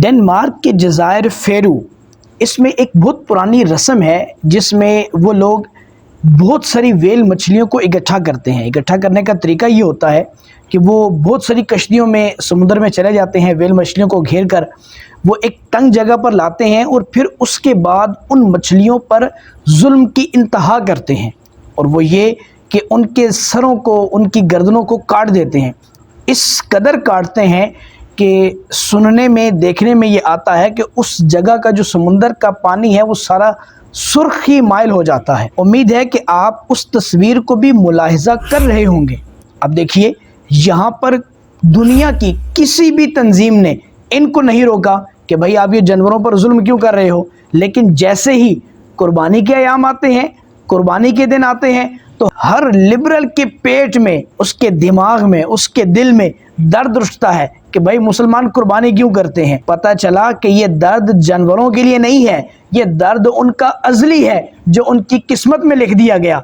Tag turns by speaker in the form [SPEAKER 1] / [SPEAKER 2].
[SPEAKER 1] Denmark کے جزائر فیرو، اس میں ایک بہت پرانی رسم ہے جس میں وہ لوگ بہت ساری ویل مچھلیوں کو اکٹھا کرتے ہیں۔ اکٹھا کرنے کا طریقہ یہ ہوتا ہے کہ وہ بہت ساری کشتیوں میں سمندر میں چلے جاتے ہیں، ویل مچھلیوں کو گھیر کر وہ ایک تنگ جگہ پر لاتے ہیں اور پھر اس کے بعد ان مچھلیوں پر ظلم کی انتہا کرتے ہیں، اور وہ یہ کہ ان کے سروں کو، ان کی گردنوں کو کاٹ دیتے ہیں۔ اس قدر کاٹتے ہیں کہ سننے میں، دیکھنے میں یہ آتا ہے کہ اس جگہ کا جو سمندر کا پانی ہے وہ سارا سرخی مائل ہو جاتا ہے۔ امید ہے کہ آپ اس تصویر کو بھی ملاحظہ کر رہے ہوں گے۔ اب دیکھیے، یہاں پر دنیا کی کسی بھی تنظیم نے ان کو نہیں روکا کہ بھائی آپ یہ جانوروں پر ظلم کیوں کر رہے ہو، لیکن جیسے ہی قربانی کے ایام آتے ہیں، قربانی کے دن آتے ہیں، تو ہر لبرل کے پیٹ میں، اس کے دماغ میں، اس کے دل میں درد اٹھتا ہے کہ بھائی مسلمان قربانی کیوں کرتے ہیں۔ پتہ چلا کہ یہ درد جانوروں کے لیے نہیں ہے، یہ درد ان کا ازلی ہے جو ان کی قسمت میں لکھ دیا گیا۔